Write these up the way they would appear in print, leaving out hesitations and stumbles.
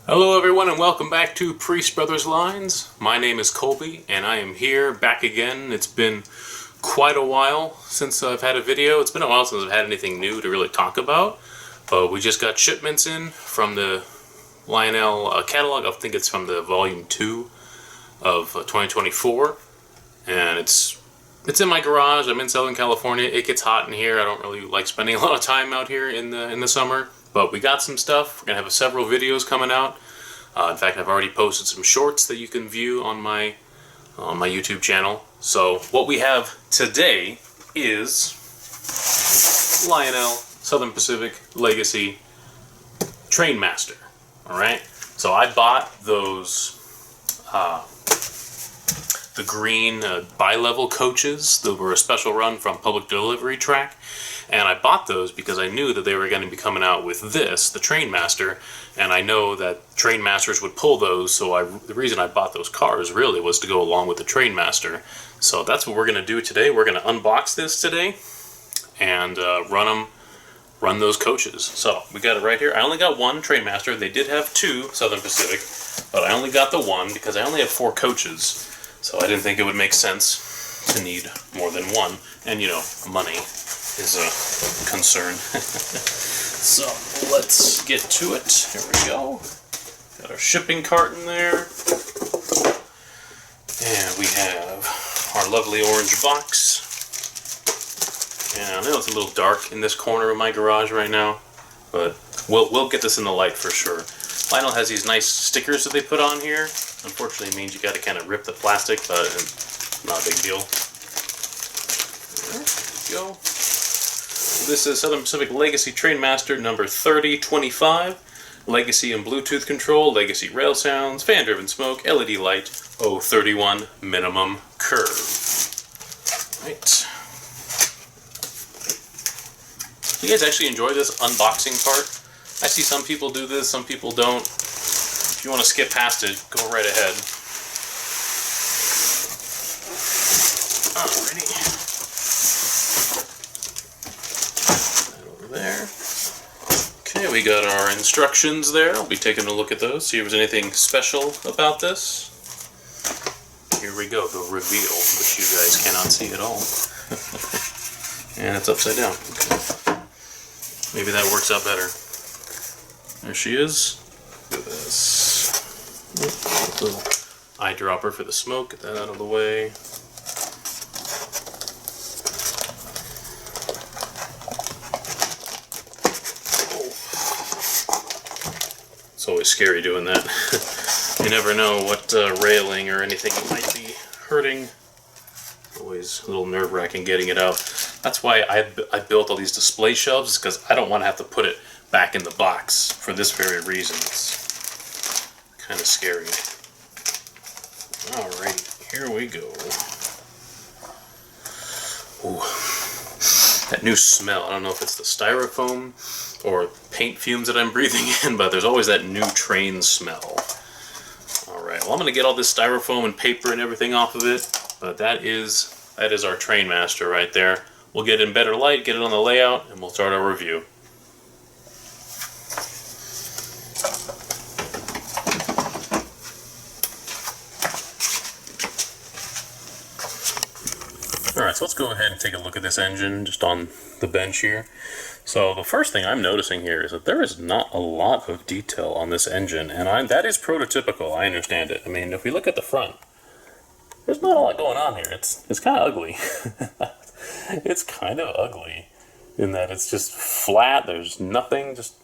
Hello everyone and welcome back to Priest Brothers Lines. My name is Colby and I am here back again. It's been quite a while since I've had a video. It's been a while since I've had anything new to really talk about. But we just got shipments in from the Lionel catalog. I think it's from the volume 2 of 2024. And it's in my garage. I'm in Southern California. It gets hot in here. I don't really like spending a lot of time out here in the summer. But we got some stuff. We're going to have several videos coming out. In fact, I've already posted some shorts that you can view on my YouTube channel. So what we have today is Lionel Southern Pacific Legacy Trainmaster. Alright? So I bought those the green bi-level coaches that were a special run from Public Delivery Track. And I bought those because I knew that they were going to be coming out with this, the Trainmaster, and I know that Trainmasters would pull those, so the reason I bought those cars really was to go along with the Trainmaster. So that's what we're going to do today. We're going to unbox this today and run those coaches. So we got it right here. I only got one Trainmaster. They did have two Southern Pacific, but I only got the one because I only have 4 coaches. So I didn't think it would make sense to need more than one, and you know, money is a concern. So let's get to it. Here we go. Got our shipping cart in there. And we have our lovely orange box. And I know it's a little dark in this corner of my garage right now, but we'll get this in the light for sure. Lionel has these nice stickers that they put on here. Unfortunately, it means you got to kind of rip the plastic, but not a big deal. There we go. This is Southern Pacific Legacy Trainmaster number 3025. Legacy and Bluetooth control, Legacy rail sounds, fan-driven smoke, LED light, 031 minimum curve. Right. Do you guys actually enjoy this unboxing part? I see some people do this, some people don't. If you want to skip past it, go right ahead. Alrighty. There. Okay, we got our instructions there. I'll be taking a look at those, see if there's anything special about this. Here we go, the reveal, which you guys cannot see at all. And it's upside down. Okay. Maybe that works out better. There she is. Look at this. Little eyedropper for the smoke. Get that out of the way. It's always scary doing that. You never know what railing or anything might be hurting. Always a little nerve-wracking getting it out. That's why I built all these display shelves, because I don't want to have to put it back in the box for this very reason. It's kind of scary. Alrighty, here we go. Ooh, that new smell. I don't know if it's the styrofoam or paint fumes that I'm breathing in, but there's always that new train smell. Alright, well I'm going to get all this styrofoam and paper and everything off of it, but that is our Trainmaster right there. We'll get it in better light, get it on the layout, and we'll start our review. Alright, so let's go ahead and take a look at this engine just on the bench here. So the first thing I'm noticing here is that there is not a lot of detail on this engine, and that is prototypical, I understand it. I mean, if we look at the front, there's not a lot going on here. It's kind of ugly. It's kind of ugly in that it's just flat, there's nothing just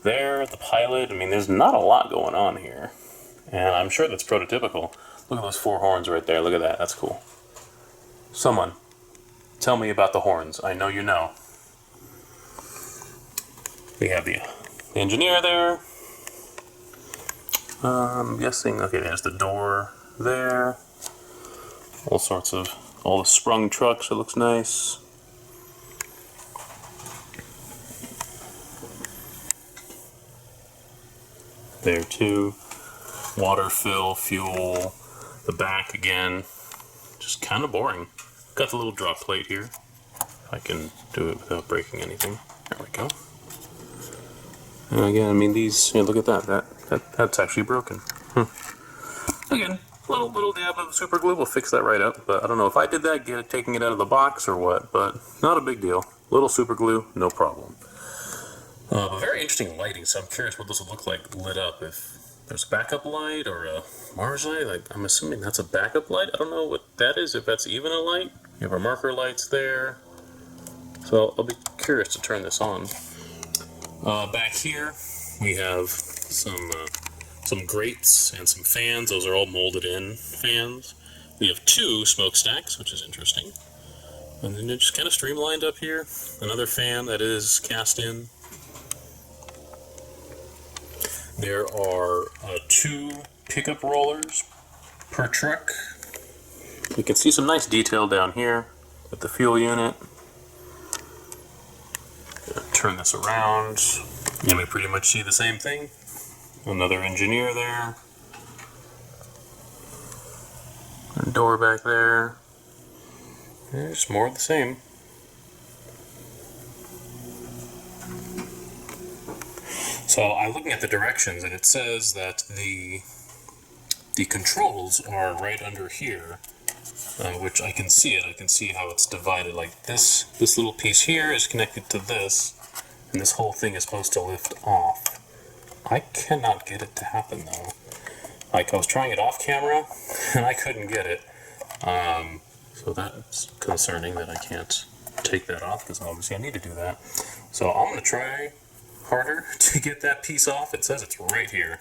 there at the pilot. I mean, there's not a lot going on here, and I'm sure that's prototypical. Look at those 4 horns right there, look at that, that's cool. Someone, tell me about the horns. I know you know. We have the engineer there. I'm guessing, okay, there's the door there. All the sprung trucks, it looks nice. There too. Water fill, fuel, the back again. Just kind of boring. Got the little drop plate here. I can do it without breaking anything. There we go. And again, I mean, these, look at that. That that's actually broken. Again, little dab of super glue will fix that right up, but I don't know if I did that, taking it out of the box or what, but not a big deal. Little super glue, no problem. Very interesting lighting, so I'm curious what this would look like lit up. If there's a backup light or a Mars light, I'm assuming that's a backup light. I don't know what that is, if that's even a light. You have our marker lights there. So I'll be curious to turn this on. Back here, we have some grates and some fans. Those are all molded in fans. We have 2 smokestacks, which is interesting. And then it's just kind of streamlined up here. Another fan that is cast in. There are 2 pickup rollers per truck. You can see some nice detail down here with the fuel unit. Turn this around, and we pretty much see the same thing. Another engineer there. A door back there. There's more of the same. So I'm looking at the directions, and it says that the controls are right under here, which I can see it. I can see how it's divided. Like this little piece here is connected to this, and this whole thing is supposed to lift off. I cannot get it to happen though. Like I was trying it off camera, and I couldn't get it. So that's concerning that I can't take that off, because obviously I need to do that. So I'm gonna try harder to get that piece off. It says it's right here,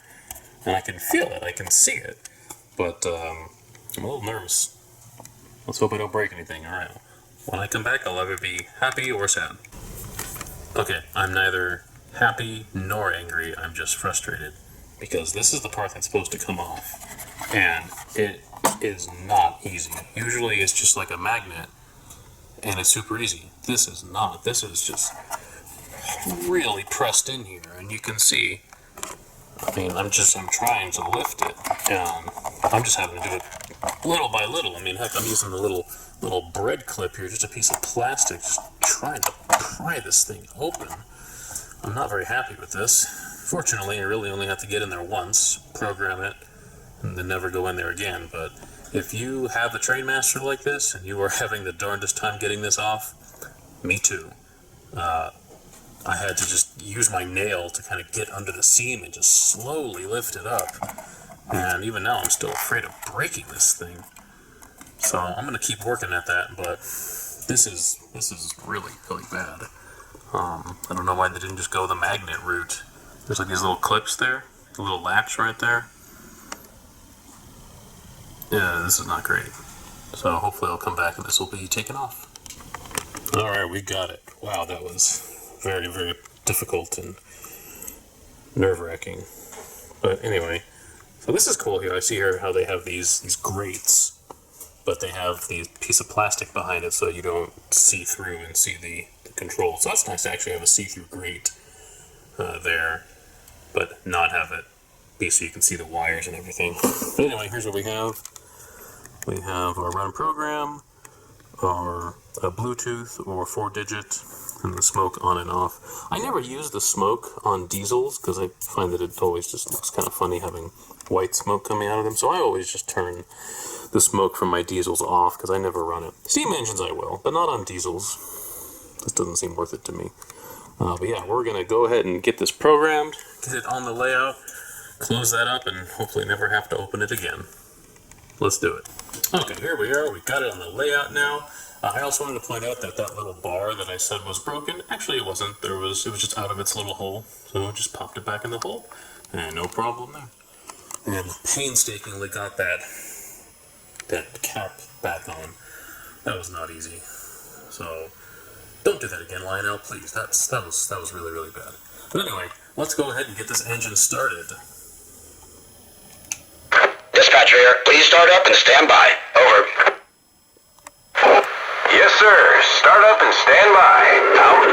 and I can feel it, I can see it, but I'm a little nervous. Let's hope I don't break anything. Alright, when I come back I'll either be happy or sad. Okay, I'm neither happy nor angry, I'm just frustrated, because this is the part that's supposed to come off, and it is not easy. Usually it's just like a magnet, and it's super easy. This is not. This is just really pressed in here, and you can see, I mean, I'm trying to lift it, and I'm just having to do it little by little. I mean, heck, I'm using the little bread clip here, just a piece of plastic, just trying to pry this thing open. I'm not very happy with this. Fortunately, I really only have to get in there once, program it, and then never go in there again. But if you have a Trainmaster like this, and you are having the darndest time getting this off, me too. I had to just use my nail to kind of get under the seam and just slowly lift it up. And even now I'm still afraid of breaking this thing. So I'm going to keep working at that, but this is really, really bad. I don't know why they didn't just go the magnet route. There's like these little clips there, the little latch right there. Yeah, this is not great. So hopefully I'll come back and this will be taken off. Alright, we got it. Wow, that was very, very difficult and nerve-wracking. But anyway, so this is cool here. I see here how they have these grates, but they have the piece of plastic behind it so you don't see through and see the control. So that's nice to actually have a see-through grate there, but not have it be so you can see the wires and everything. But anyway, here's what we have. We have our run program, our Bluetooth or 4-digit, and the smoke on and off. I never use the smoke on diesels because I find that it always just looks kind of funny having white smoke coming out of them, so I always just turn the smoke from my diesels off because I never run it. Steam engines I will, but not on diesels. This doesn't seem worth it to me. But yeah, we're going to go ahead and get this programmed, get it on the layout, close that up, and hopefully never have to open it again. Let's do it. Okay, here we are. We've got it on the layout now. I also wanted to point out that that little bar that I said was broken, actually it wasn't. It was just out of its little hole, so I just popped it back in the hole, and no problem there. And painstakingly got that cap back on. That was not easy. So don't do that again, Lionel, please. That was really, really bad. But anyway, let's go ahead and get this engine started. Dispatcher here. Please start up and stand by. Over. Yes, sir. Start up and stand by. Out.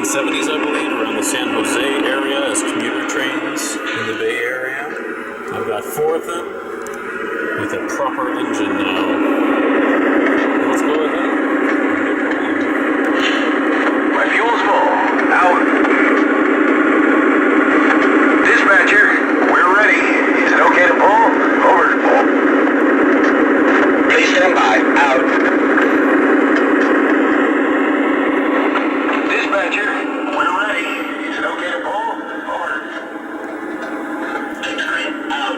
1970s, I believe, around the San Jose area as commuter trains in the Bay Area. I've got 4 of them with a proper engine now. Let's go ahead. My fuel's full. Out. Dispatcher, we're ready. Is it okay to pull? Over. Please stand by. Out. Dispatcher, we're ready. Is it okay to pull? Over. Out.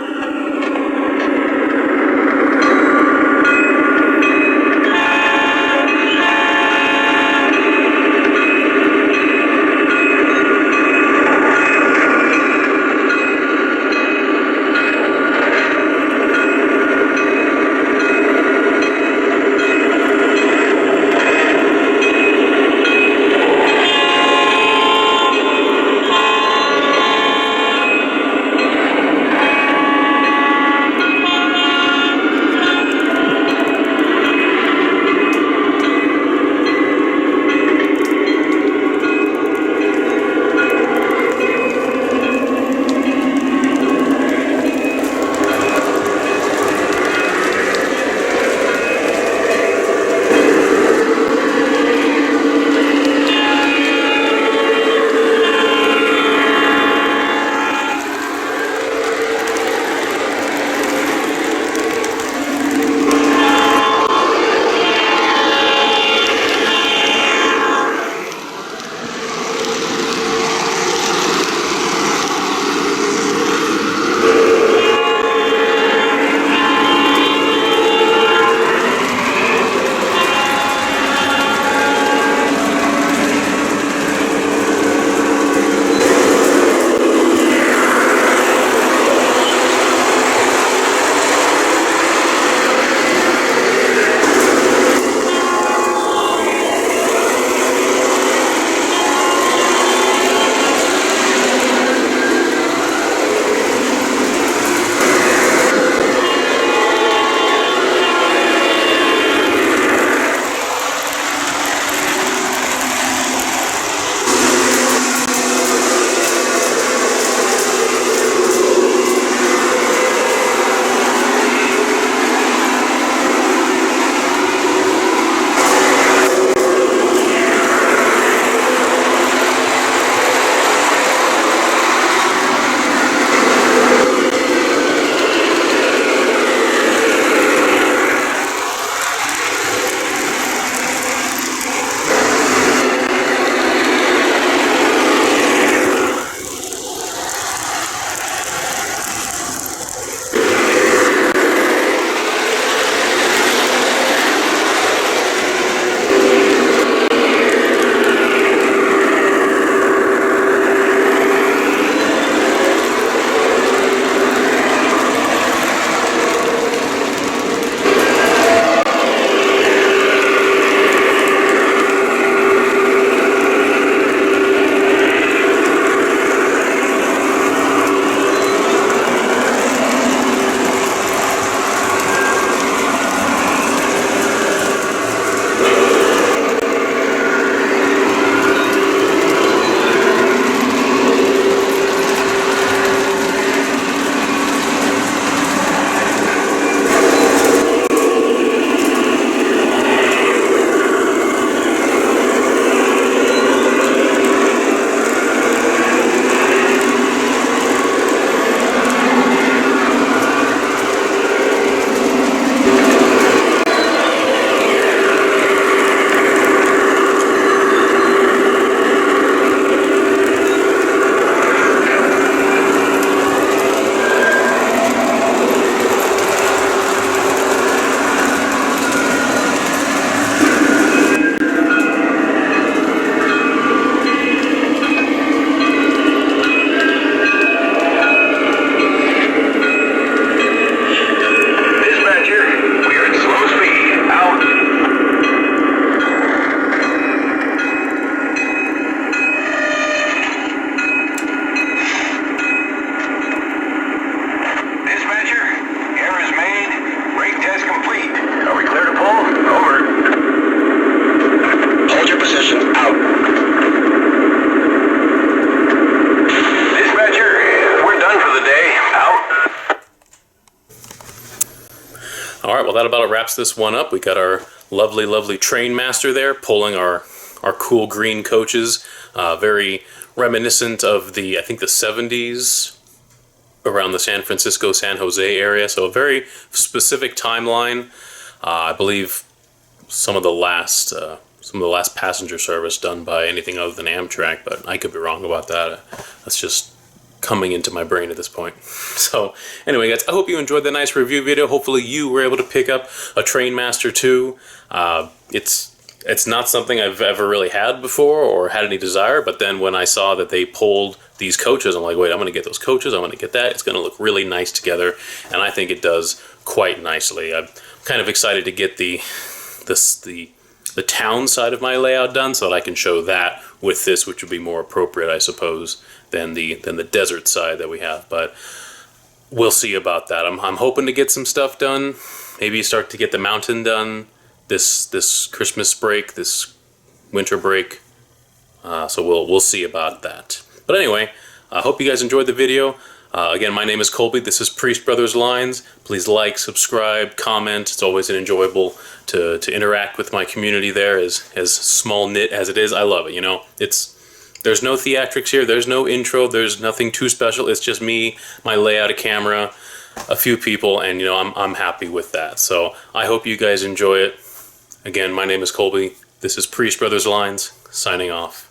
that about wraps this one up. We got our lovely, lovely Trainmaster there pulling our cool green coaches. Very reminiscent of I think the 70s around the San Francisco, San Jose area. So a very specific timeline. I believe some of the last passenger service done by anything other than Amtrak, but I could be wrong about that. That's just coming into my brain at this point. So anyway, guys, I hope you enjoyed the nice review video. Hopefully you were able to pick up a Trainmaster 2. It's not something I've ever really had before or had any desire, but then when I saw that they pulled these coaches, I'm like, wait, I'm going to get those coaches. I'm going to get that. It's going to look really nice together, and I think it does quite nicely. I'm kind of excited to get the town side of my layout done so that I can show that with this, which would be more appropriate, I suppose, than the desert side that we have. But we'll see about that. I'm hoping to get some stuff done. Maybe start to get the mountain done this Christmas break, this winter break. So we'll see about that. But anyway, I hope you guys enjoyed the video. Again, my name is Colby. This is Priest Brothers Lines. Please like, subscribe, comment. It's always enjoyable to interact with my community there, as small knit as it is. I love it. You know, there's no theatrics here. There's no intro. There's nothing too special. It's just me, my layout, a camera, a few people, and you know, I'm happy with that. So I hope you guys enjoy it. Again, my name is Colby. This is Priest Brothers Lines, signing off.